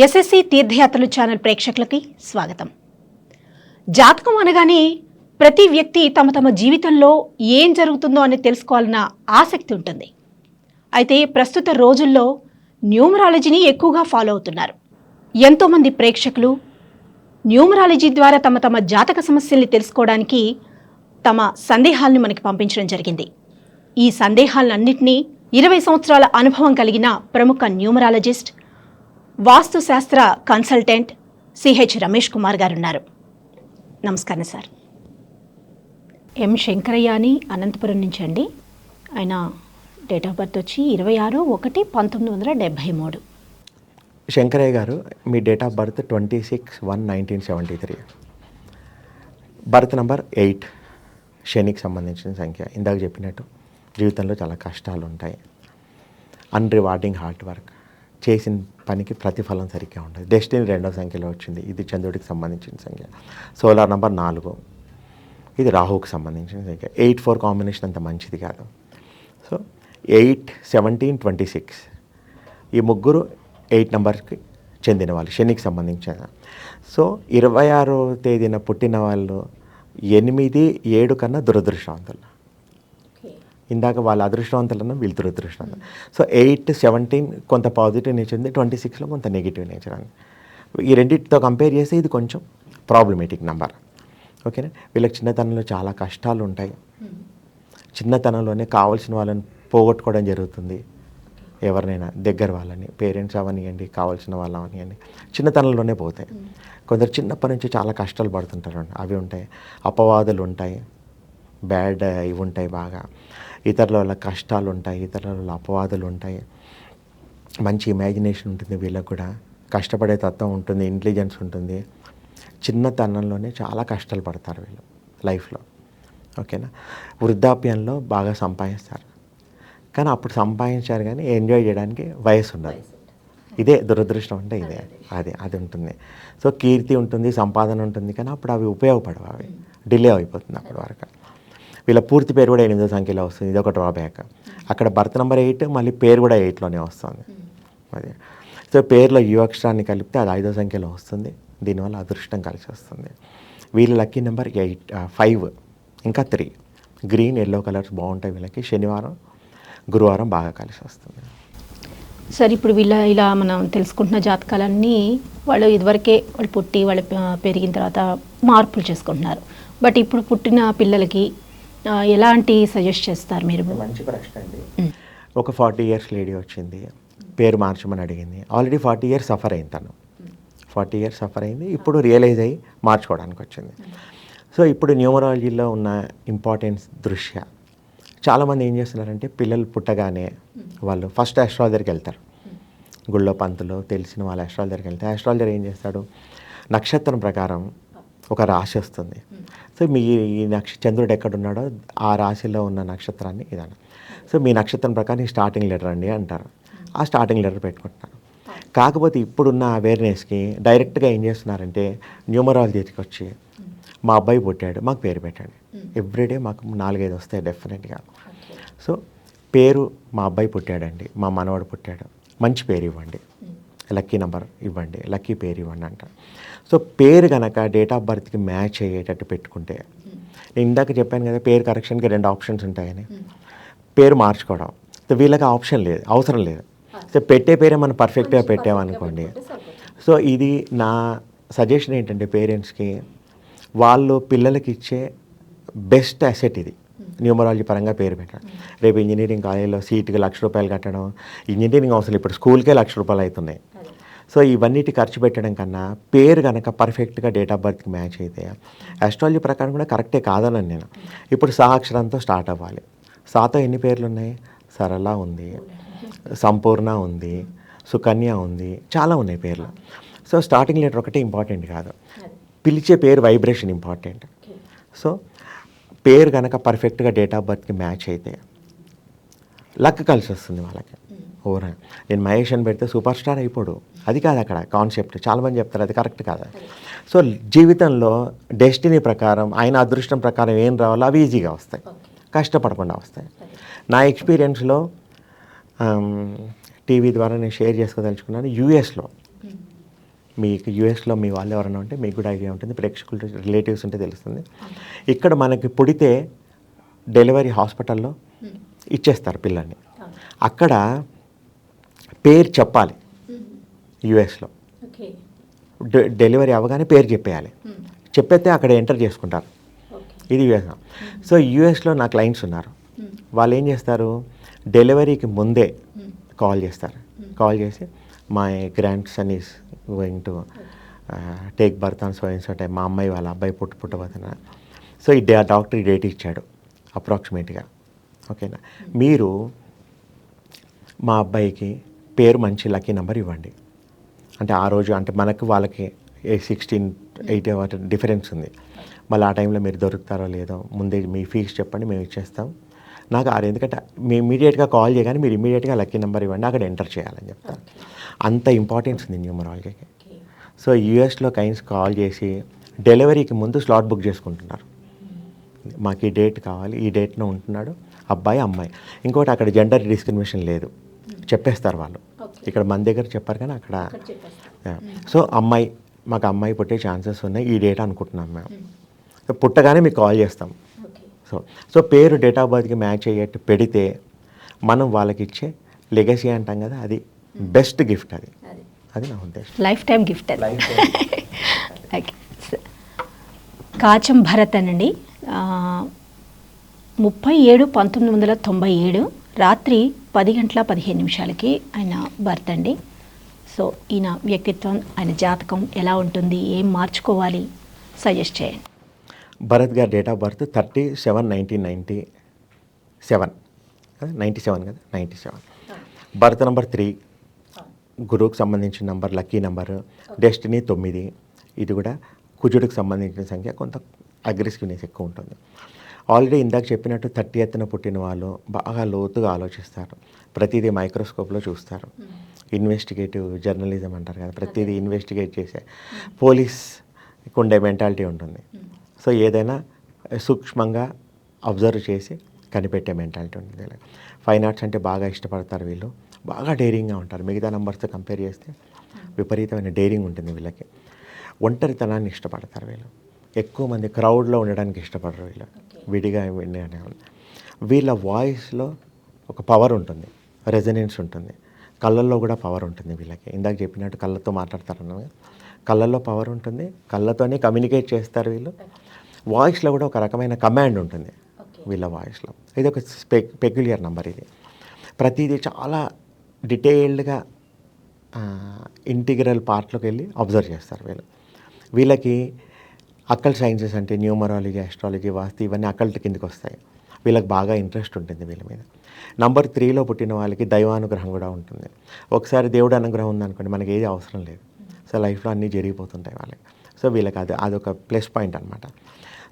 SSC తీర్థయాత్రలు channel ప్రేక్షకులకి స్వాగతం. జాతకం అనగానే ప్రతి వ్యక్తి తమ తమ జీవితంలో ఏం జరుగుతుందో అని తెలుసుకోవాలన్న ఆసక్తి ఉంటుంది. అయితే ప్రస్తుత రోజుల్లో న్యూమరాలజీని ఎక్కువగా ఫాలో అవుతున్నారు. ఎంతోమంది ప్రేక్షకులు న్యూమరాలజీ ద్వారా తమ తమ జాతక సమస్యల్ని తెలుసుకోవడానికి తమ సందేహాలను మనకి పంపించడం జరిగింది. ఈ సందేహాలన్నింటినీ 20 సంవత్సరాల అనుభవం కలిగిన ప్రముఖ న్యూమరాలజిస్ట్, వాస్తు శాస్త్ర కన్సల్టెంట్ సిహెచ్ రమేష్ కుమార్ గారు ఉన్నారు. నమస్కారం సార్. ఎం శంకరయ్య అని అనంతపురం నుంచి అండి. ఆయన డేట్ ఆఫ్ బర్త్ వచ్చి 26/1/1973. శంకరయ్య గారు, మీ date of birth 26/1/1973. Birth number 8, శనికి సంబంధించిన సంఖ్య. ఇందాక చెప్పినట్టు జీవితంలో చాలా కష్టాలు ఉంటాయి. అన్రివార్డింగ్ హార్డ్ వర్క్, చేసిన పనికి ప్రతిఫలం సరిగ్గా ఉండదు. డెస్టినీ 2వ సంఖ్యలో వచ్చింది. ఇది చంద్రుడికి సంబంధించిన సంఖ్య. సోలార్ నంబర్ 4, ఇది రాహుకి సంబంధించిన సంఖ్య. 8-4 కాంబినేషన్ అంత మంచిది కాదు. సో 8, 17, 26 ఈ ముగ్గురు 8 నెంబర్కి చెందిన వాళ్ళు, శనికి సంబంధించిన. సో 26వ తేదీన పుట్టిన వాళ్ళు 8, 7 కన్నా దురదృష్టవంతులు. ఇందాక వాళ్ళ అదృష్టవంతులన్నా వీళ్ళు దురదృష్టవంతులు. సో 8, 17 కొంత పాజిటివ్ నేచర్ ఉంది, 26లో కొంత నెగిటివ్ నేచర్ అని. ఈ రెండింటితో కంపేర్ చేస్తే ఇది కొంచెం ప్రాబ్లమేటిక్ నెంబర్. ఓకేనా. వీళ్ళకి చిన్నతనంలో చాలా కష్టాలు ఉంటాయి. చిన్నతనంలోనే కావాల్సిన వాళ్ళని పోగొట్టుకోవడం జరుగుతుంది. ఎవరినైనా దగ్గర వాళ్ళని, పేరెంట్స్ అవనివ్వండి, కావాల్సిన వాళ్ళు అవనివ్వండి, చిన్నతనంలోనే పోతాయి. కొందరు చిన్నప్పటి నుంచి చాలా కష్టాలు పడుతుంటారు. అవి ఉంటాయి. అపవాదులు ఉంటాయి, బ్యాడ్ ఇవి ఉంటాయి. బాగా ఇతరుల వల్ల కష్టాలు ఉంటాయి, ఇతరుల వల్ల అపవాదులు ఉంటాయి. మంచి ఇమాజినేషన్ ఉంటుంది వీళ్ళకు కూడా, కష్టపడే తత్వం ఉంటుంది, ఇంటెలిజెన్స్ ఉంటుంది. చిన్నతనంలోనే చాలా కష్టాలు పడతారు వీళ్ళు లైఫ్లో. ఓకేనా. వృద్ధాప్యంలో బాగా సంపాదిస్తారు, కానీ అప్పుడు సంపాదించారు కానీ ఎంజాయ్ చేయడానికి వయసు ఉండదు. ఇదే దురదృష్టం అంటే ఇదే, అది ఉంటుంది. సో కీర్తి ఉంటుంది, సంపాదన ఉంటుంది, కానీ అప్పుడు అవి ఉపయోగపడవు, అవి డిలే అయిపోతుంది అప్పటి వరకు. వీళ్ళ పూర్తి పేరు కూడా 8వ సంఖ్యలో వస్తుంది. ఇది ఒక డ్రాబ్యాక్. అక్కడ బర్త్ నెంబర్ 8, మళ్ళీ పేరు కూడా 8లోనే వస్తుంది. అది సో పేరులో యు అక్షరాన్ని కలిపితే అది 5వ సంఖ్యలో వస్తుంది. దీనివల్ల అదృష్టం కలిసి వస్తుంది. వీళ్ళ లక్కీ నెంబర్ 5, ఇంకా 3. గ్రీన్, ఎల్లో కలర్స్ బాగుంటాయి వీళ్ళకి. శనివారం, గురువారం బాగా కలిసి వస్తుంది. సార్, ఇప్పుడు ఇలా మనం తెలుసుకుంటున్న జాతకాలన్నీ వాళ్ళు ఇదివరకే వాళ్ళు పుట్టి వాళ్ళు పెరిగిన తర్వాత మార్పులు చేసుకుంటున్నారు. బట్ ఇప్పుడు పుట్టిన పిల్లలకి ఎలాంటి సజెస్ట్ చేస్తారు మీరు? మంచి ప్రశ్న అండి. ఒక 40 ఇయర్స్ లేడీ వచ్చింది, పేరు మార్చమని అడిగింది. ఆల్రెడీ 40 ఇయర్స్ సఫర్ అయింది తను. 40 ఇయర్స్ సఫర్ అయింది, ఇప్పుడు రియలైజ్ అయ్యి మార్చుకోవడానికి వచ్చింది. సో ఇప్పుడు న్యూమరాలజీలో ఉన్న ఇంపార్టెన్స్ దృష్ట్యా చాలామంది ఏం చేస్తున్నారంటే, పిల్లలు పుట్టగానే వాళ్ళు ఫస్ట్ ఆస్ట్రాలజర్కి వెళ్తారు. గుళ్ళో పంతులు తెలిసిన వాళ్ళ ఆస్ట్రాలజర్కి వెళ్తే ఆస్ట్రాలజర్ ఏం చేస్తాడు, నక్షత్రం ప్రకారం ఒక రాశి వస్తుంది. సో మీ చంద్రుడు ఎక్కడున్నాడో ఆ రాశిలో ఉన్న నక్షత్రాన్ని ఇదన్న. సో మీ నక్షత్రం ప్రకారం ఈ స్టార్టింగ్ లెటర్ అండి అంటారు. ఆ స్టార్టింగ్ లెటర్ పెట్టుకుంటున్నారు. కాకపోతే ఇప్పుడున్న అవేర్నెస్కి డైరెక్ట్గా ఏం చేస్తున్నారంటే, న్యూమరాలజీకి వచ్చి మా అబ్బాయి పుట్టాడు, మాకు పేరు పెట్టండి. ఎవ్రీడే మాకు 4-5 వస్తాయి డెఫినెట్గా. సో పేరు మా అబ్బాయి పుట్టాడండి, మా మనవాడు పుట్టాడు, మంచి పేరు ఇవ్వండి, లక్కీ నెంబర్ ఇవ్వండి, లక్కీ పేరు ఇవ్వండి అంటారు. సో పేరు కనుక డేట్ ఆఫ్ బర్త్కి మ్యాచ్ అయ్యేటట్టు పెట్టుకుంటే, నేను ఇందాక చెప్పాను కదా పేరు కరెక్షన్కి 2 ఆప్షన్స్ ఉంటాయని. పేరు మార్చుకోవడం, సో వీళ్ళకి ఆప్షన్ లేదు, అవసరం లేదు. సో పెట్టే పేరే మనం పర్ఫెక్ట్గా పెట్టామనుకోండి. సో ఇది నా సజెషన్ ఏంటంటే, పేరెంట్స్కి వాళ్ళు పిల్లలకి ఇచ్చే బెస్ట్ అసెట్ ఇది. న్యూమరాలజీ పరంగా పేరు పెట్టడం. రేపు ఇంజనీరింగ్ కాలేజీలో సీటుకి ₹1,00,000 కట్టడం, ఇంజనీరింగ్ అవసరం ఇప్పుడు స్కూల్కే ₹1,00,000 అవుతున్నాయి. సో ఇవన్నిటి ఖర్చు పెట్టడం కన్నా పేరు కనుక పర్ఫెక్ట్గా డేట్ ఆఫ్ బర్త్కి మ్యాచ్ అయితే, ఆస్ట్రాలజీ ప్రకారం కూడా కరెక్టే కాదనని నేను. ఇప్పుడు సా అక్షరంతో స్టార్ట్ అవ్వాలి. సాతో ఎన్ని పేర్లు ఉన్నాయి? సరళ ఉంది, సంపూర్ణ ఉంది, సుకన్య ఉంది, చాలా ఉన్నాయి పేర్లు. సో స్టార్టింగ్ లెటర్ ఒకటే ఇంపార్టెంట్ కాదు, పిలిచే పేరు వైబ్రేషన్ ఇంపార్టెంట్. సో పేరు కనుక పర్ఫెక్ట్గా డేట్ ఆఫ్ బర్త్కి మ్యాచ్ అయితే లక్ కలిసి వస్తుంది వాళ్ళకి. ఓరా నేను మహేష్ అని పెడితే సూపర్ స్టార్ అయిపోడు, అది కాదు అక్కడ కాన్సెప్ట్. చాలామంది చెప్తారు అది కరెక్ట్ కాదు. సో జీవితంలో డెస్టినీ ప్రకారం, ఆయన అదృష్టం ప్రకారం ఏం రావాలో అవి ఈజీగా వస్తాయి, కష్టపడకుండా వస్తాయి. నా ఎక్స్పీరియన్స్లో టీవీ ద్వారా నేను షేర్ చేసుకోదలుచుకున్నాను. యూఎస్లో మీకు యూఎస్లో మీ వాళ్ళు ఎవరైనా ఉంటే మీకు కూడా ఐడియా ఉంటుంది, ప్రేక్షకులు రిలేటివ్స్ ఉంటే తెలుస్తుంది. ఇక్కడ మనకి పుడితే డెలివరీ హాస్పిటల్లో ఇచ్చేస్తారు పిల్లల్ని. అక్కడ పేరు చెప్పాలి యూఎస్లో. డెలివరీ అవ్వగానే పేరు చెప్పేయాలి. చెప్పేస్తే అక్కడ ఎంటర్ చేసుకుంటారు. ఇది యూఎస్. సో యూఎస్లో నా క్లయింట్స్ ఉన్నారు. వాళ్ళు ఏం చేస్తారు, డెలివరీకి ముందే కాల్ చేస్తారు. కాల్ చేసి my grand son is going to take birth on so and so time, మా అమ్మాయి వాళ్ళ అబ్బాయి పుట్టబోతున్నారు. సో ఈ డాక్టర్ ఈ డేట్ ఇచ్చాడు అప్రాక్సిమేట్గా. ఓకేనా, మీరు మా అబ్బాయికి పేరు మంచి లక్కీ నెంబర్ ఇవ్వండి. అంటే ఆ రోజు అంటే మనకు వాళ్ళకి 16, 8 డిఫరెన్స్ ఉంది. మళ్ళీ ఆ టైంలో మీరు దొరుకుతారో లేదో ముందే మీ ఫీజు చెప్పండి, మేము ఇచ్చేస్తాం. నాకు ఎందుకంటే మీ ఇమీడియట్గా కాల్ చేయగానే మీరు ఇమీడియట్గా లక్కీ నెంబర్ ఇవ్వండి, అక్కడ ఎంటర్ చేయాలని చెప్తారు. అంత ఇంపార్టెన్స్ ఉంది న్యూమరాలజీకి. సో యూఎస్లో కైన్స్ కాల్ చేసి డెలివరీకి ముందు స్లాట్ బుక్ చేసుకుంటున్నారు. మాకు ఈ డేట్ కావాలి, ఈ డేట్లో ఉంటున్నాడు అబ్బాయి అమ్మాయి. ఇంకోటి అక్కడ జెండర్ డిస్క్రిమినేషన్ లేదు, చెప్పేస్తారు వాళ్ళు. ఇక్కడ మన దగ్గర చెప్పారు కానీ అక్కడ. సో అమ్మాయి, మాకు అమ్మాయి పుట్టే ఛాన్సెస్ ఉన్నాయి, ఈ డేట్ అనుకుంటున్నాం మేము. సో పుట్టగానే మీకు కాల్ చేస్తాం. సో పేరు డేట్ ఆఫ్ బర్త్కి మ్యాచ్ అయ్యేట్టు పెడితే మనం వాళ్ళకి ఇచ్చే లెగసీ అంటాం కదా, అది బెస్ట్ గిఫ్ట్. అది నా ఉద్దేశం. లైఫ్ టైం గిఫ్ట్ అది. కాచం భరత్ అనండి, 37/1997 రాత్రి 10:15 ఆయన బర్త్ అండి. సో ఈయన వ్యక్తిత్వం, ఆయన జాతకం ఎలా ఉంటుంది, ఏం మార్చుకోవాలి, సజెస్ట్ చేయండి. భరత్ గారి డేట్ ఆఫ్ బర్త్ 30/7/1997. 97 కదా, 97. బర్త్ నెంబర్ 3, గురువుకు సంబంధించిన నెంబర్, లక్కీ నెంబర్, డెస్టినీ 9. ఇది కూడా కుజుడికి సంబంధించిన సంఖ్య, కొంత అగ్రెసివ్నెస్ ఎక్కువ ఉంటుంది. ఆల్రెడీ ఇందాక చెప్పినట్టు 30th పుట్టిన వాళ్ళు బాగా లోతుగా ఆలోచిస్తారు, ప్రతిదీ మైక్రోస్కోప్లో చూస్తారు. ఇన్వెస్టిగేటివ్ జర్నలిజం అంటారు కదా, ప్రతిదీ ఇన్వెస్టిగేట్ చేసే పోలీస్కి ఉండే మెంటాలిటీ ఉంటుంది. సో ఏదైనా సూక్ష్మంగా అబ్జర్వ్ చేసి కనిపెట్టే మెంటాలిటీ ఉంటుంది. ఫైన్ ఆర్ట్స్ అంటే బాగా ఇష్టపడతారు వీళ్ళు, బాగా డేరింగ్గా ఉంటారు. మిగతా నెంబర్స్తో కంపేర్ చేస్తే విపరీతమైన డేరింగ్ ఉంటుంది వీళ్ళకి. ఒంటరితనాన్ని ఇష్టపడతారు వీళ్ళు, ఎక్కువ మంది క్రౌడ్లో ఉండడానికి ఇష్టపడరు వీళ్ళు, విడిగా వీళ్ళ వాయిస్లో ఒక పవర్ ఉంటుంది, రెజనెన్స్ ఉంటుంది. కళ్ళల్లో కూడా పవర్ ఉంటుంది వీళ్ళకి. ఇందాక చెప్పినట్టు కళ్ళతో మాట్లాడతారన్న, కళ్ళల్లో పవర్ ఉంటుంది, కళ్ళతోనే కమ్యూనికేట్ చేస్తారు వీళ్ళు. వాయిస్లో కూడా ఒక రకమైన కమాండ్ ఉంటుంది వీళ్ళ వాయిస్లో. ఇది ఒక పెక్యులియర్ నెంబర్. ఇది ప్రతిదీ చాలా డీటెయిల్డ్గా ఇంటిగ్రల్ పార్ట్లోకి వెళ్ళి అబ్జర్వ్ చేస్తారు వీళ్ళు. వీళ్ళకి అకల్ట్ సైన్సెస్ అంటే న్యూమరాలజీ, ఆస్ట్రాలజీ, వాస్తు, ఇవన్నీ అకల్ట్ కిందకి వస్తాయి. వీళ్ళకి బాగా ఇంట్రెస్ట్ ఉంటుంది వీళ్ళ మీద. నంబర్ 3లో పుట్టిన వాళ్ళకి దైవానుగ్రహం కూడా ఉంటుంది. ఒకసారి దేవుడు అనుగ్రహం ఉందనుకోండి, మనకి ఏది అవసరం లేదు. సో లైఫ్లో అన్నీ జరిగిపోతుంటాయి వాళ్ళకి. సో వీళ్ళకి అదొక ప్లస్ పాయింట్ అనమాట.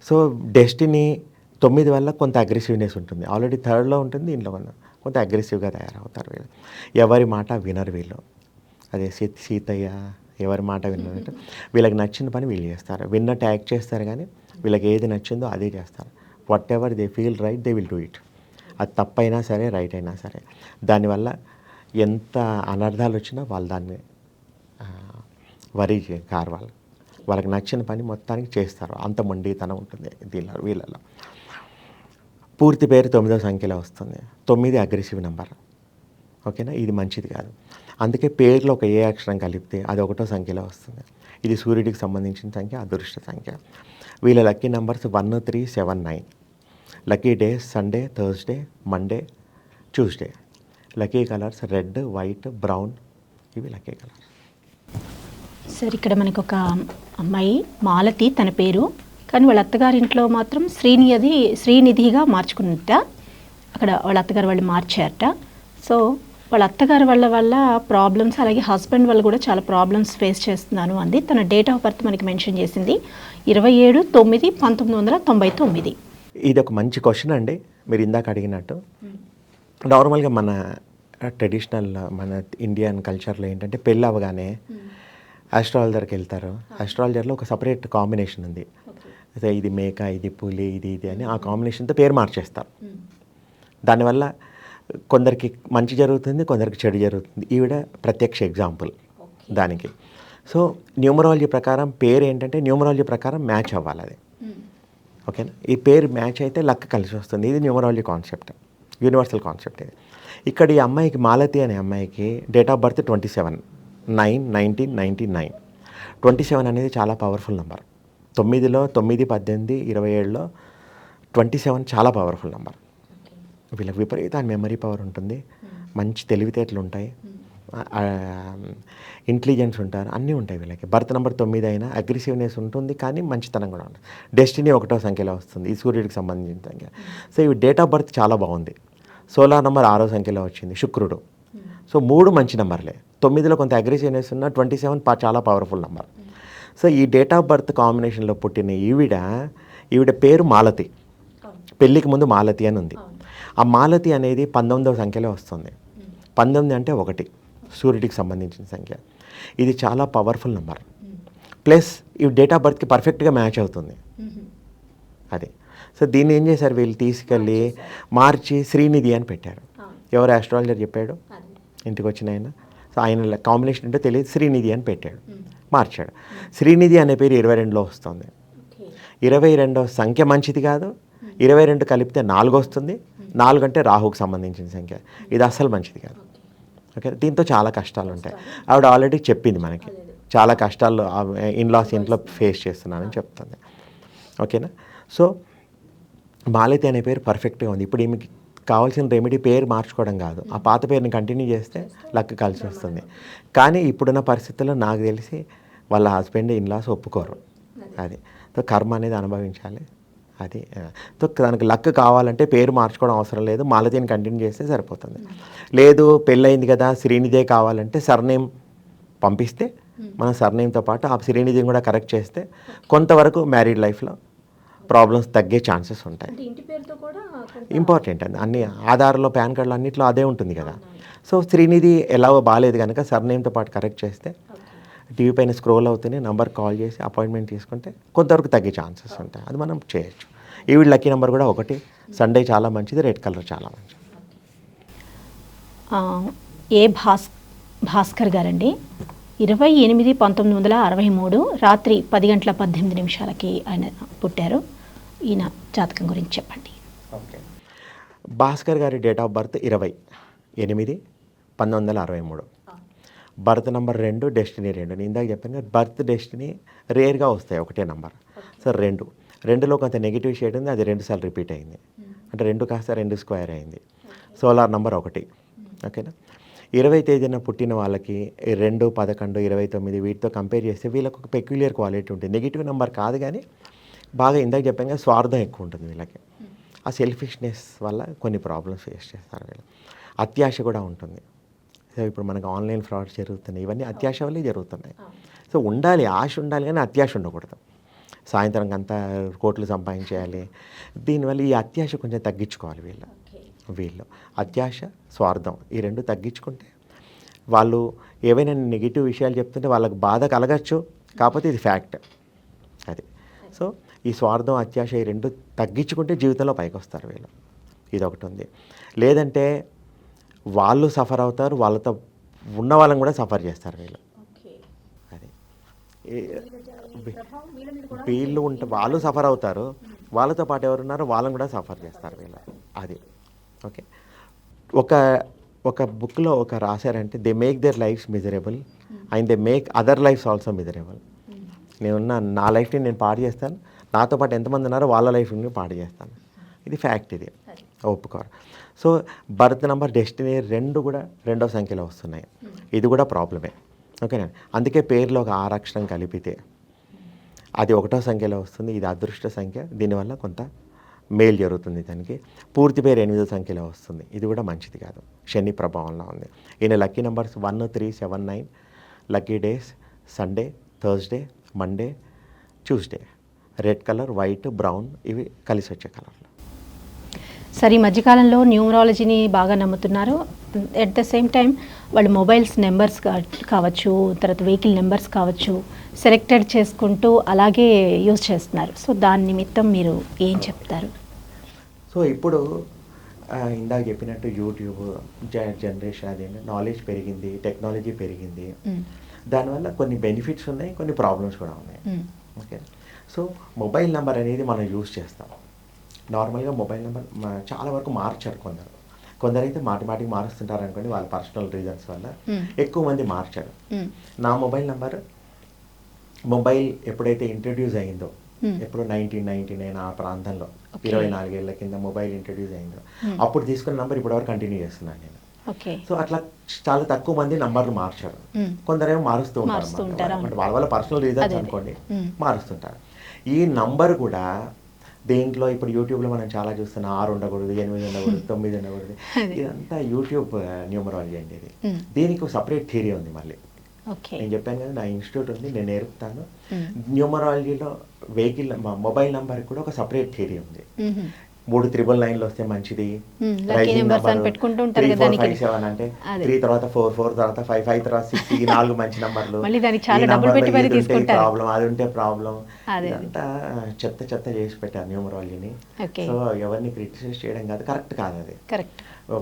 సో డెస్టినీ 9 వల్ల కొంత అగ్రెసివ్నెస్ ఉంటుంది. ఆల్రెడీ 3rd ఉంటుంది, దీంట్లో కొంత అగ్రెసివ్గా తయారవుతారు వీళ్ళు. ఎవరి మాట వినరు వీళ్ళు. అదే సీతయ్య ఎవరి మాట విన్నట్టు వీళ్ళకి నచ్చిన పని వీళ్ళు చేస్తారు. విన్నట్టు యాక్ట్ చేస్తారు కానీ వీళ్ళకి ఏది నచ్చిందో అదే చేస్తారు. What ever they feel right they will do it. అది తప్పైనా సరే, రైట్ అయినా సరే. దానివల్ల ఎంత అనర్థాలు వచ్చినా వాళ్ళు దాన్ని వరి కారు వాళ్ళకి నచ్చిన పని మొత్తానికి చేస్తారు. అంత మొండితనం ఉంటుంది వీళ్ళలో. పూర్తి పేరు 9వ సంఖ్యలో వస్తుంది. 9 అగ్రెసివ్ నెంబర్. ఓకేనా, ఇది మంచిది కాదు. అందుకే పేరులో ఒక ఏ అక్షరం కలిపితే అది 1వ సంఖ్యలో వస్తుంది. ఇది సూర్యుడికి సంబంధించిన సంఖ్య, అదృష్ట సంఖ్య. వీళ్ళ lucky numbers 1, 3, 7, 9. Lucky days Sunday, Thursday, Monday, Tuesday. Lucky colours red, white, brown. ఇవి లక్కీ కలర్స్. సార్ ఇక్కడ మనకు ఒక అమ్మాయి మాలతి తన పేరు, కానీ వాళ్ళ అత్తగారింట్లో మాత్రం శ్రీనిధిగా మార్చుకున్నట్ట. అక్కడ వాళ్ళ అత్తగారు వాళ్ళు మార్చారట. సో వాళ్ళ అత్తగారి వల్ల ప్రాబ్లమ్స్, అలాగే హస్బెండ్ వల్ల కూడా చాలా ప్రాబ్లమ్స్ ఫేస్ చేస్తున్నాను అంది. తన డేట్ ఆఫ్ బర్త్ మనకి మెన్షన్ చేసింది 27/9/1999. ఇది ఒక మంచి క్వశ్చన్ అండి. మీరు ఇందాక అడిగినట్టు నార్మల్గా మన ట్రెడిషనల్ మన ఇండియన్ కల్చర్లో ఏంటంటే పెళ్ళి అవ్వగానే ఆస్ట్రాలజర్కి వెళ్తారు. ఆస్ట్రాలజర్లో ఒక సపరేట్ కాంబినేషన్ ఉంది. అయితే ఇది మేక, ఇది పులి, ఇది అని ఆ కాంబినేషన్తో పేరు మార్చేస్తారు. దానివల్ల కొందరికి మంచి జరుగుతుంది, కొందరికి చెడు జరుగుతుంది. ఈవిడ ప్రత్యక్ష ఎగ్జాంపుల్ దానికి. సో న్యూమరాలజీ ప్రకారం పేరు ఏంటంటే న్యూమరాలజీ ప్రకారం మ్యాచ్ అవ్వాలి అది. ఓకేనా, ఈ పేరు మ్యాచ్ అయితే లక్ కలిసి వస్తుంది. ఇది న్యూమరాలజీ కాన్సెప్ట్, యూనివర్సల్ కాన్సెప్ట్ ఇది. ఇక్కడ ఈ అమ్మాయికి మాలతి అనే అమ్మాయికి డేట్ ఆఫ్ బర్త్ 27/9/1999. 27 అనేది చాలా పవర్ఫుల్ నెంబర్. 9లో 9, 18, 27లో 27 చాలా పవర్ఫుల్ నెంబర్. వీళ్ళకి విపరీతమైన మెమరీ పవర్ ఉంటుంది, మంచి తెలివితేటలు ఉంటాయి, ఇంటెలిజెన్స్ ఉంటారు, అన్నీ ఉంటాయి వీళ్ళకి. బర్త్ నెంబర్ 9 అయినా అగ్రెసివ్నెస్ ఉంటుంది, కానీ మంచితనం కూడా ఉంటుంది. డెస్టినీ 1వ సంఖ్యలో వస్తుంది, ఈ సూర్యుడికి సంబంధించిన సంఖ్య. సో ఇవి డేట్ ఆఫ్ బర్త్ చాలా బాగుంది. సోలార్ నెంబర్ 6వ సంఖ్యలో వచ్చింది, శుక్రుడు. సో 3 మంచి నెంబర్లే. 9లో కొంత అగ్రెసివ్నెస్ ఉన్న 27 చాలా పవర్ఫుల్ నెంబర్. సో ఈ డేట్ ఆఫ్ బర్త్ కాంబినేషన్లో పుట్టిన ఈవిడ పేరు మాలతి. పెళ్ళికి ముందు మాలతి అని ఉంది. ఆ మాలతి అనేది 19వ సంఖ్యలో వస్తుంది. 19 అంటే 1, సూర్యుడికి సంబంధించిన సంఖ్య. ఇది చాలా పవర్ఫుల్ నెంబర్. ప్లస్ ఈ డేట్ ఆఫ్ బర్త్కి పర్ఫెక్ట్గా మ్యాచ్ అవుతుంది అది. సో దీన్ని ఏం చేశారు వీళ్ళు, తీసుకెళ్ళి మార్చి శ్రీనిధి అని పెట్టారు. ఎవరు ఆస్ట్రాలజర్ చెప్పాడు, ఇంటికి వచ్చిన ఆయన. సో ఆయన కాంబినేషన్ అంటే తెలియదు, శ్రీనిధి అని పెట్టాడు, మార్చాడు. శ్రీనిధి అనే పేరు 22లో వస్తుంది. 22వ సంఖ్య మంచిది కాదు. 22 కలిపితే 4 వస్తుంది. 4 అంటే రాహుకు సంబంధించిన సంఖ్య. ఇది అస్సలు మంచిది కాదు. ఓకే, దీంతో చాలా కష్టాలు ఉంటాయి. ఆవిడ ఆల్రెడీ చెప్పింది మనకి, చాలా కష్టాలు ఇన్లాస్ ఇంట్లో ఫేస్ చేస్తున్నానని చెప్తుంది. ఓకేనా. సో మాలతి అనే పేరు పర్ఫెక్ట్గా ఉంది. ఇప్పుడు ఈమెకి కావాల్సిన రెమెడీ పేరు మార్చుకోవడం కాదు, ఆ పాత పేరుని కంటిన్యూ చేస్తే లక్ కలిసి వస్తుంది. కానీ ఇప్పుడున్న పరిస్థితుల్లో నాకు తెలిసి వాళ్ళ హస్బెండ్ ఇన్లాస్ ఒప్పుకోరు. అది సో కర్మ అనేది అనుభవించాలి. అది సో దానికి లక్ కావాలంటే పేరు మార్చుకోవడం అవసరం లేదు, మాలతిని కంటిన్యూ చేస్తే సరిపోతుంది. లేదు పెళ్ళయింది కదా శ్రీనిధే కావాలంటే సర్నేమ్ పంపిస్తే మన సర్నేమ్తో పాటు ఆ శ్రీనిధిని కూడా కరెక్ట్ చేస్తే కొంతవరకు మ్యారీడ్ లైఫ్లో ప్రాబ్లమ్స్ తగ్గే ఛాన్సెస్ ఉంటాయి. ఇంపార్టెంట్ అండి, అన్ని ఆధార్లో పాన్ కార్డులో అన్నింటిలో అదే ఉంటుంది కదా. సో శ్రీనిధి ఎలాగో బాగాలేదు కనుక సర్నేమ్తో పాటు కరెక్ట్ చేస్తే టీవీ పైన స్క్రోల్ అవుతూనే నంబర్ కాల్ చేసి అపాయింట్మెంట్ తీసుకుంటే కొంతవరకు తగ్గే ఛాన్సెస్ ఉంటాయి. అది మనం చేయొచ్చు. ఈవిడ లక్కీ నెంబర్ కూడా 1, సండే చాలా మంచిది, రెడ్ కలర్ చాలా మంచిది. భాస్కర్ గారండి, 28/1963 రాత్రి 10:18 ఆయన పుట్టారు. ఈయన జాతకం గురించి చెప్పండి. ఓకే, భాస్కర్ గారి date of birth 20/8/1963. Birth number 2, destiny 2. నేను ఇందాక చెప్పాను కదా, బర్త్ డెస్టినీ రేర్గా వస్తాయి, ఒకటే నెంబర్. సో 2లో కొంత నెగిటివ్ షేడ్ ఉంది, అది 2 సార్లు రిపీట్ అయింది, అంటే 2 కాస్త 2 స్క్వేర్ అయింది. Solar number 1. ఓకేనా. 20 తేదీన పుట్టిన వాళ్ళకి 2, 11, 29 వీటితో కంపేర్ చేస్తే వీళ్ళకి ఒక పెక్యులియర్ క్వాలిటీ ఉంటుంది. నెగిటివ్ నెంబర్ కాదు కానీ బాగా ఇందాక చెప్పాం కదా, స్వార్థం ఎక్కువ ఉంటుంది వీళ్ళకి. ఆ సెల్ఫిష్నెస్ వల్ల కొన్ని ప్రాబ్లమ్స్ ఫేస్ చేస్తారు వీళ్ళు. అత్యాశ కూడా ఉంటుంది. సో ఇప్పుడు మనకు ఆన్లైన్ ఫ్రాడ్స్ జరుగుతున్నాయి, ఇవన్నీ అత్యాశ వల్లే జరుగుతున్నాయి. సో ఉండాలి, ఆశ ఉండాలి కానీ అత్యాశ ఉండకూడదు. సాయంత్రం అంతా కోట్లు సంపాదించేయాలి. దీనివల్ల ఈ అత్యాశ కొంచెం తగ్గించుకోవాలి వీళ్ళు అత్యాశ, స్వార్థం ఈ 2 తగ్గించుకుంటే వాళ్ళు ఏవైనా నెగిటివ్ విషయాలు చెప్తుంటే వాళ్ళకి బాధ కలగచ్చు, కాకపోతే ఇది ఫ్యాక్ట్ అది. సో ఈ స్వార్థం, అత్యాశ ఈ 2 తగ్గించుకుంటే జీవితంలో పైకి వస్తారు వీళ్ళు. ఇది ఒకటి ఉంది. లేదంటే వాళ్ళు సఫర్ అవుతారు, వాళ్ళతో ఉన్న వాళ్ళని కూడా సఫర్ చేస్తారు వీళ్ళు. అది వీళ్ళు వాళ్ళు సఫర్ అవుతారు, వాళ్ళతో పాటు ఎవరున్నారో వాళ్ళని కూడా సఫర్ చేస్తారు వీళ్ళు. అది ఓకే. ఒక బుక్లో రాశారంటే they make their lives miserable and they make other lives also miserable. నా లైఫ్ని నేను పాడు చేస్తాను, నాతో పాటు ఎంతమంది ఉన్నారో వాళ్ళ లైఫ్ని పాడు చేస్తాను. ఇది ఫ్యాక్ట్, ఇది ఒప్పుకోరు. సో బర్త్ నెంబర్, డెస్టినీ 2 కూడా 2వ సంఖ్యలో వస్తున్నాయి. ఇది కూడా ప్రాబ్లమే. ఓకేనా. అందుకే పేరులో ఒక 6 అక్షరం కలిపితే అది 1వ సంఖ్యలో వస్తుంది. ఇది అదృష్ట సంఖ్య, దీనివల్ల కొంత మేలు జరుగుతుంది దానికి. పూర్తి పేరు 8వ సంఖ్యలో వస్తుంది, ఇది కూడా మంచిది కాదు, శని ప్రభావంలో ఉంది. ఈయన lucky numbers 1, 3, 7, 9. Lucky days Sunday, Thursday, Monday, Tuesday. Red colour, white, brown ఇవి కలిసి వచ్చే కలర్లు. సరే, ఈ మధ్యకాలంలో న్యూమరాలజీని బాగా నమ్ముతున్నారు. ఎట్ ద సేమ్ టైం వాళ్ళు మొబైల్స్ నెంబర్స్ కావచ్చు, తర్వాత వెహికల్ నెంబర్స్ కావచ్చు, సెలెక్టెడ్ చేసుకుంటూ అలాగే యూజ్ చేస్తున్నారు. సో దాని నిమిత్తం మీరు ఏం చెప్తారు? సో ఇప్పుడు ఇందాక చెప్పినట్టు యూట్యూబ్ జనరేషన్, అది నాలెడ్జ్ పెరిగింది, టెక్నాలజీ పెరిగింది. దానివల్ల కొన్ని బెనిఫిట్స్ ఉన్నాయి, కొన్ని ప్రాబ్లమ్స్ కూడా ఉన్నాయి. ఓకే, సో మొబైల్ నెంబర్ అనేది మనం యూజ్ చేస్తాం. నార్మల్గా మొబైల్ నెంబర్ చాలా వరకు మార్చారు కొందరైతే మాటికి మారుస్తుంటారు అనుకోండి, వాళ్ళ పర్సనల్ రీజన్స్ వల్ల. ఎక్కువ మంది మార్చారు. నా మొబైల్ ఎప్పుడైతే ఇంట్రడ్యూస్ అయిందో, ఎప్పుడు 1999 ఆ ప్రాంతంలో, 24 ఏళ్ల కింద మొబైల్ ఇంట్రడ్యూస్ అయిందో, అప్పుడు తీసుకున్న నెంబర్ ఇప్పటివరకు కంటిన్యూ చేస్తున్నాను నేను. సో అట్లా చాలా తక్కువ మంది నంబర్లు మార్చారు. కొందరేమో మారుస్తూ ఉంటారు, వాళ్ళ పర్సనల్ రీజన్స్ అనుకోండి, మారుస్తుంటారు. ఈ నంబర్ కూడా దేంట్లో ఇప్పుడు యూట్యూబ్లో మనం చాలా చూస్తున్నాం, 6 ఉండకూడదు, 8 ఉండకూడదు, 9 ఉండకూడదు. ఇదంతా యూట్యూబ్ న్యూమరాలజీ అండి. ఇది దీనికి ఒక సపరేట్ థియరీ ఉంది. మళ్ళీ నేను చెప్పాను కదా, నా ఇన్స్టిట్యూట్ ఉంది, నేను నేర్పుతాను. న్యూమరాలజీలో మొబైల్ నెంబర్ కూడా ఒక సపరేట్ థియరీ ఉంది. 3 999 వస్తే మంచిది, 3 4 5 7 అంటే 3 తర్వాత 4 4 తర్వాత 5 5 తర్వాత 6, ఈ 4 మంచి నంబర్లు, ప్రాబ్లం అది ఉంటే ప్రాబ్లం. ఇదంతా చెత్త చేసి పెట్టారు న్యూమరాలజీని. సో ఎవరిని క్రిటిసైజ్ చేయడం కాదు, కరెక్ట్ కాదు అది.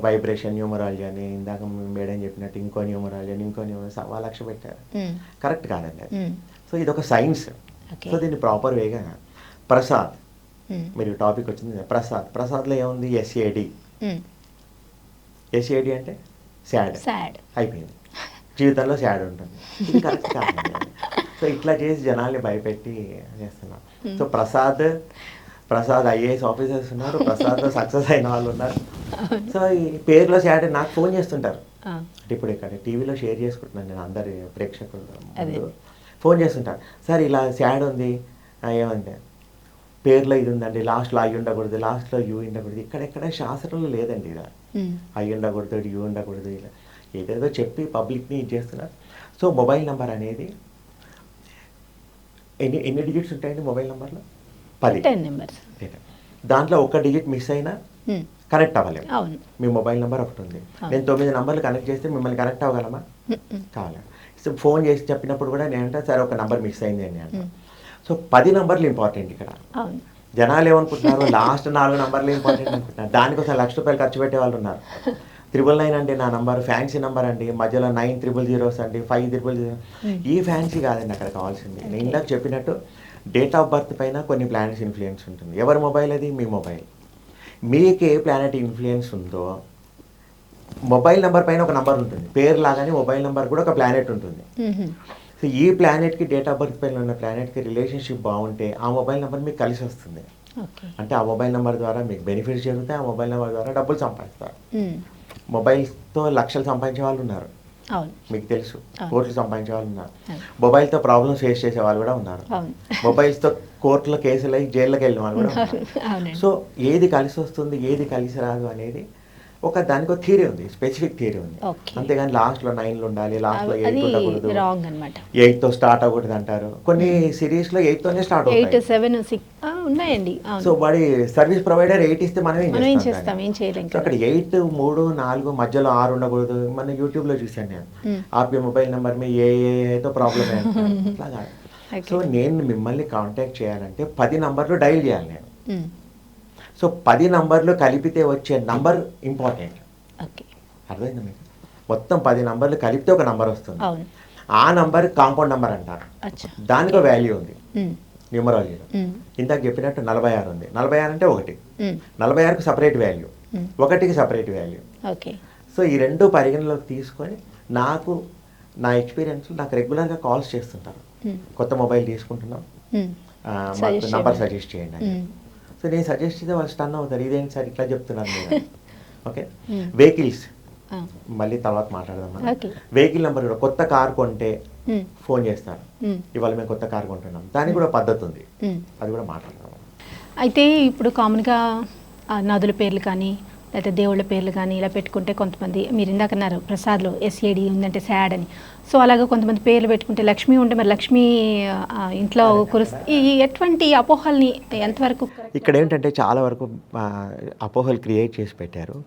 వైబ్రేషన్ న్యూమరాలజీ అని ఇందాక మేడం చెప్పినట్టు ఇంకో న్యూమరాలజీ అని ఇంకో న్యూమరాలజీ లక్ష పెట్టారు, కరెక్ట్ కాదండి అది. సో ఇది ఒక సైన్స్. సో దీన్ని ప్రాపర్ వేగా ప్రసాద్, మీరు టాపిక్ వచ్చింది ప్రసాద్లో ఏముంది, ఎస్ఏడి అంటే సాడ్ అయిపోయింది, జీవితంలో సాడ్ ఉంటుంది. ఇది కరెక్ట్ కాదండి. సో ఇట్లా చేసి జనాల్ని భయపెట్టి చేస్తున్నాం. సో ప్రసాద్ ఐఏఎస్ ఆఫీసర్స్ ఉన్నారు, ప్రసాద్లో సక్సెస్ అయిన వాళ్ళు ఉన్నారు. సో ఈ పేరులో సాడ్ నాకు ఫోన్ చేస్తుంటారు. అంటే ఇప్పుడు ఇక్కడ టీవీలో షేర్ చేసుకుంటున్నాను నేను, అందరి ప్రేక్షకులు ఫోన్ చేస్తుంటారు, సార్ ఇలా సాడ్ ఉంది, ఏమంటే పేర్లో ఇది ఉందండి, లాస్ట్లో అయ్యి ఉండకూడదు, లాస్ట్లో యూ ఉండకూడదు. ఇక్కడెక్కడ శాస్త్రంలో లేదండి, ఇలా అయ్యి ఉండకూడదు, యూ ఉండకూడదు, ఇలా ఏదేదో చెప్పి పబ్లిక్ని ఇది చేస్తున్నారు. సో మొబైల్ నెంబర్ అనేది ఎన్ని డిజిట్స్ ఉంటాయండి మొబైల్ నెంబర్లో? 10 నెంబర్స్. దాంట్లో ఒక డిజిట్ మిస్ అయినా కనెక్ట్ అవ్వలేము. మీ మొబైల్ నెంబర్ ఒకటి ఉంది, నేను 9 నంబర్లు కనెక్ట్ చేస్తే మిమ్మల్ని కనెక్ట్ అవ్వగలమా? కావాలి. సో ఫోన్ చేసి చెప్పినప్పుడు కూడా నేనంటే సరే ఒక నెంబర్ మిస్ అయింది అని అంటాను. సో 10 నంబర్లు ఇంపార్టెంట్ ఇక్కడ. జనాలు ఏమనుకుంటున్నారు, లాస్ట్ 4 నంబర్లు ఇంపార్టెంట్ అనుకుంటున్నారు. దానికోసం ₹1,00,000 ఖర్చు పెట్టే వాళ్ళు ఉన్నారు. 999 అండి నా నంబర్, ఫ్యాన్సీ నెంబర్ అండి, మధ్యలో 900 అండి, 5000. ఈ ఫ్యాన్సీ కాదండి అక్కడ కావాల్సింది. నేను ఇందాక చెప్పినట్టు డేట్ ఆఫ్ బర్త్ పైన కొన్ని ప్లానెట్స్ ఇన్ఫ్లుయెన్స్ ఉంటుంది. ఎవరి మొబైల్ అది? మీ మొబైల్. మీకు ఏ ప్లానెట్ ఇన్ఫ్లుయెన్స్ ఉందో మొబైల్ నెంబర్ పైన ఒక నెంబర్ ఉంటుంది. పేరు లాగానే మొబైల్ నెంబర్ కూడా ఒక ప్లానెట్ ఉంటుంది. సో ఈ ప్లానెట్కి డేట్ ఆఫ్ బర్త్ పైన ఉన్న ప్లానెట్కి రిలేషన్షిప్ బాగుంటే ఆ మొబైల్ నెంబర్ మీకు కలిసి వస్తుంది. అంటే ఆ మొబైల్ నెంబర్ ద్వారా మీకు బెనిఫిట్స్ జరుగుతాయి, ఆ మొబైల్ నెంబర్ ద్వారా డబ్బులు సంపాదిస్తారు. మొబైల్తో లక్షలు సంపాదించే వాళ్ళు ఉన్నారు, మీకు తెలుసు, కోట్లు సంపాదించే వాళ్ళు ఉన్నారు. మొబైల్తో ప్రాబ్లమ్స్ ఫేస్ చేసే వాళ్ళు కూడా ఉన్నారు. మొబైల్స్తో కోర్టులో కేసులు అయ్యి జైల్లోకి వెళ్ళిన వాళ్ళు కూడా ఉన్నారు. సో ఏది కలిసి వస్తుంది, ఏది కలిసి రాదు అనేది దానికి ఒక థియరీ ఉంది, స్పెసిఫిక్ థియరీ ఉంది. అంతేగాని లాస్ట్లో 9 ఉండాలి, లాస్ట్లో 8 ఉండకూడదు, 8తో స్టార్ట్ అవ్వకూడదు అంటారు. కొన్ని సిరీస్లో 8తోనే స్టార్ట్ అవుతాయి. సో వాడి సర్వీస్ ప్రొవైడర్ 8 ఇస్తే మనం ఏం చేస్తాం? అక్కడ 8, 3, 4 మధ్యలో 6 ఉండకూడదు. మన యూట్యూబ్లో చూసాను నేను, ఆపి మొబైల్ నెంబర్ మీ ఏతో ప్రాబ్లమ్ అట్లా కాదు. సో నేను మిమ్మల్ని కాంటాక్ట్ చేయాలంటే 10 నంబర్లు డైల్ చేయాలి నేను. సో 10 నంబర్లు కలిపితే వచ్చే నంబర్ ఇంపార్టెంట్. అర్థమైందా మీకు? మొత్తం 10 నంబర్లు కలిపితే ఒక నంబర్ వస్తుంది. ఆ నంబర్ కాంపౌండ్ నెంబర్ అంటారు. దానికి ఒక వాల్యూ ఉంది న్యూమరాలజీలో. ఇందాక చెప్పినట్టు 46 ఉంది. 46 అంటే 1, 46కి సపరేట్ వాల్యూ, 1కి సపరేట్ వాల్యూ. సో ఈ రెండు పరిగణలోకి తీసుకొని నాకు నా ఎక్స్పీరియన్స్ నాకు రెగ్యులర్గా కాల్స్ చేస్తుంటారు. కొత్త మొబైల్ తీసుకుంటున్నాం, నంబర్ సజెస్ట్ చేయండి అని. సో నేను సజెస్ట్ చేస్తే వాళ్ళు స్టన్ అవుతారు, ఇదేంటి సార్ ఇట్లా చెప్తున్నాను నేను. ఓకే, వెహికల్స్ మళ్ళీ తర్వాత మాట్లాడదాం. వెహికల్ నెంబర్ కూడా కొత్త కార్ కొంటే ఫోన్ చేస్తారు, ఇవాళ మేము కొత్త కార్ కొంటున్నాం, దానికి కూడా పద్ధతి ఉంది, అది కూడా మాట్లాడదాం. అయితే ఇప్పుడు కామన్గా నదుల పేర్లు కానీ లేకపోతే దేవుళ్ళ పేర్లు కానీ ఇలా పెట్టుకుంటే కొంతమంది, మీరు ఇందాక అన్నారు ప్రసాద్లో ఎస్ఏడి ఉందంటే సాడ్ అని, సో అలాగే కొంతమంది పేర్లు పెట్టుకుంటే లక్ష్మి ఉంటే మరి లక్ష్మి ఇంట్లో ఈ ఎటువంటి అపోహల్ని ఎంతవరకు? ఇక్కడ ఏంటంటే చాలా వరకు అపోహలు క్రియేట్ చేసి పెట్టారు.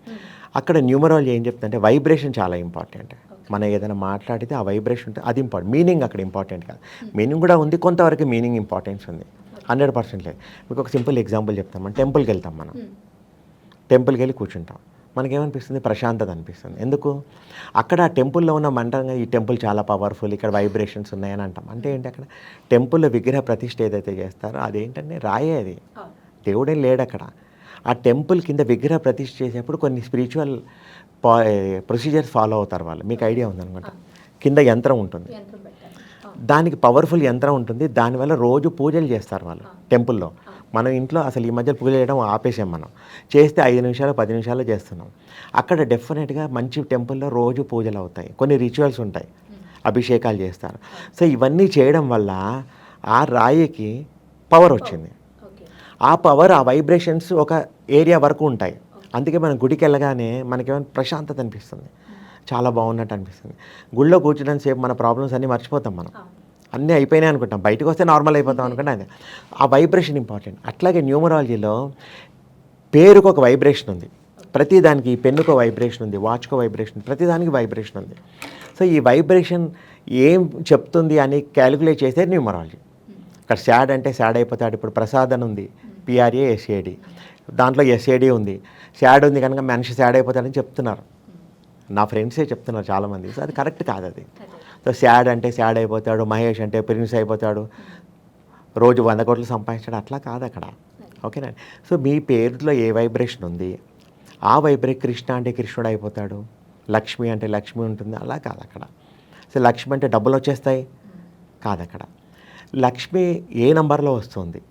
అక్కడ న్యూమరాలజీ ఏం చెప్తుందంటే వైబ్రేషన్ చాలా ఇంపార్టెంట్. మనం ఏదైనా మాట్లాడితే ఆ వైబ్రేషన్ ఉంటుంది, అది ఇంపార్టెంట్. మీనింగ్ అక్కడ ఇంపార్టెంట్ కాదు, మీనింగ్ కూడా ఉంది, కొంతవరకు మీనింగ్ ఇంపార్టెన్స్ ఉంది, 100% లేదు. మీకు ఒక సింపుల్ ఎగ్జాంపుల్ చెప్తాం. మనం టెంపుల్కి వెళ్తాం, మనం టెంపుల్కి వెళ్ళి కూర్చుంటాం, మనకేమనిపిస్తుంది, ప్రశాంతత అనిపిస్తుంది. ఎందుకు? అక్కడ ఆ టెంపుల్లో ఉన్న మంటంగా ఈ టెంపుల్ చాలా పవర్ఫుల్, ఇక్కడ వైబ్రేషన్స్ ఉన్నాయని అంటాం. అంటే ఏంటి, అక్కడ టెంపుల్లో విగ్రహ ప్రతిష్ఠ ఏదైతే చేస్తారో అదేంటంటే రాయే, అది దేవుడేం లేడు అక్కడ. ఆ టెంపుల్ కింద విగ్రహ ప్రతిష్ఠ చేసేప్పుడు కొన్ని స్పిరిచువల్ ప్రొసీజర్స్ ఫాలో అవుతారు వాళ్ళు. మీకు ఐడియా ఉందనుకుంటా. కింద యంత్రం ఉంటుంది, దానికి పవర్ఫుల్ యంత్రం ఉంటుంది, దానివల్ల రోజు పూజలు చేస్తారు వాళ్ళు టెంపుల్లో. మనం ఇంట్లో అసలు ఈ మధ్య పూజ చేయడం ఆపేసాం. మనం చేస్తే 5 నిమిషాలు 10 నిమిషాలు చేస్తున్నాం. అక్కడ డెఫినెట్గా మంచి టెంపుల్లో రోజు పూజలు అవుతాయి, కొన్ని రిచువల్స్ ఉంటాయి, అభిషేకాలు చేస్తారు. సో ఇవన్నీ చేయడం వల్ల ఆ రాయికి పవర్ వచ్చింది. ఆ పవర్, ఆ వైబ్రేషన్స్ ఒక ఏరియా వరకు ఉంటాయి. అందుకే మనం గుడికి వెళ్ళగానే మనకేమైనా ప్రశాంతత అనిపిస్తుంది, చాలా బాగున్నట్టు అనిపిస్తుంది. గుళ్ళో కూర్చోడానికి సేపు మన ప్రాబ్లమ్స్ అన్నీ మర్చిపోతాం మనం, అన్నీ అయిపోయినాయి అనుకుంటాం, బయటకు వస్తే నార్మల్ అయిపోతాం అనుకుంటే అదే ఆ వైబ్రేషన్ ఇంపార్టెంట్. అట్లాగే న్యూమరాలజీలో పేరుకు ఒక వైబ్రేషన్ ఉంది, ప్రతిదానికి పెన్నుకో వైబ్రేషన్ ఉంది, వాచ్కో వైబ్రేషన్, ప్రతిదానికి వైబ్రేషన్ ఉంది. సో ఈ వైబ్రేషన్ ఏం చెప్తుంది అని క్యాలిక్యులేట్ చేస్తే న్యూమరాలజీ. ఇక్కడ శాడ్ అంటే శాడ్ అయిపోతాడు. ఇప్పుడు ప్రసాద్ అని ఉంది, PRASAD, దాంట్లో SAD ఉంది. శాడ్ ఉంది కనుక మనిషి శాడ్ అయిపోతాడని చెప్తున్నారు, నా ఫ్రెండ్సే చెప్తున్నారు చాలామంది. సో అది కరెక్ట్ కాదు అది. సో శాడ్ అంటే శాడ్ అయిపోతాడు, మహేష్ అంటే ప్రిన్స్ అయిపోతాడు, రోజు 100 కోట్లు సంపాదించాడు, అట్లా కాదు అక్కడ. ఓకేనా? సో మీ పేరులో ఏ వైబ్రేషన్ ఉంది, ఆ కృష్ణ అంటే కృష్ణుడు అయిపోతాడు, లక్ష్మి అంటే లక్ష్మి ఉంటుంది, అలా కాదు అక్కడ. సో లక్ష్మి అంటే డబ్బులు వచ్చేస్తాయి, కాదు అక్కడ. లక్ష్మి ఏ నంబర్లో వస్తుంది,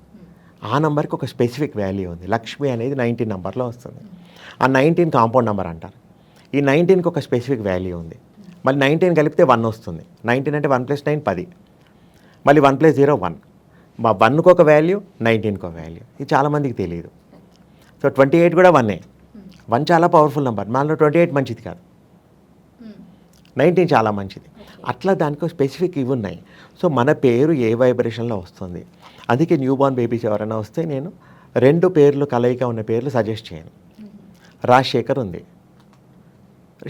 ఆ నంబర్కి ఒక స్పెసిఫిక్ వాల్యూ ఉంది. లక్ష్మి అనేది 19 నంబర్లో వస్తుంది. ఆ 19 కాంపౌండ్ నెంబర్ అంటారు. ఈ 19కి ఒక స్పెసిఫిక్ వాల్యూ ఉంది. మళ్ళీ 19 కలిపితే 1 వస్తుంది. 19 అంటే 1 + 9 10. మళ్ళీ 1 + 0 1. మా 1కి ఒక వాల్యూ, 19కి ఒక వాల్యూ. ఇది చాలామందికి తెలియదు. సో 28 కూడా 1. 1 చాలా పవర్ఫుల్ నెంబర్, మనలో 28 మంచిది కాదు, 19 చాలా మంచిది. అట్లా దానికి స్పెసిఫిక్ ఇవి ఉన్నాయి. సో మన పేరు ఏ వైబ్రేషన్లో వస్తుంది. అందుకే న్యూ బార్న్ బేబీస్ ఎవరైనా వస్తే నేను 2 పేర్లు కలయిక ఉన్న పేర్లు సజెస్ట్ చేయను. రాజశేఖర్ ఉంది,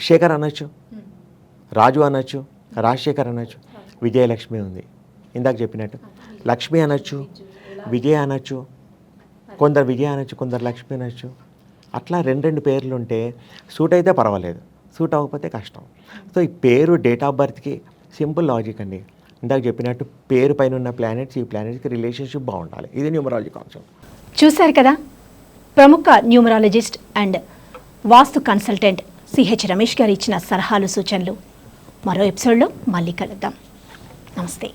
శేఖర్ అనొచ్చు, రాజు అనొచ్చు, రాజశేఖర్ అనొచ్చు. విజయలక్ష్మి ఉంది, ఇందాక చెప్పినట్టు లక్ష్మి అనొచ్చు, విజయ అనొచ్చు, కొందరు విజయ అనొచ్చు, కొందరు లక్ష్మి అనొచ్చు. అట్లా 2 పేర్లు ఉంటే సూట్ అయితే పర్వాలేదు, సూట్ అవ్వకపోతే కష్టం. సో ఈ పేరు డేట్ ఆఫ్ బర్త్కి సింపుల్ లాజిక్ అండి. ఇందాక చెప్పినట్టు పేరు పైన ఉన్న ప్లానెట్స్, ఈ ప్లానెట్స్కి రిలేషన్షిప్ బాగుండాలి. ఇది న్యూమరాలజీ కాన్సెప్ట్. చూశారు కదా, ప్రముఖ numerologist and vastu consultant CH Ramesh గారు ఇచ్చిన సలహాలు, సూచనలు. మరో ఎపిసోడ్లో మళ్ళీ కలుద్దాం. నమస్తే.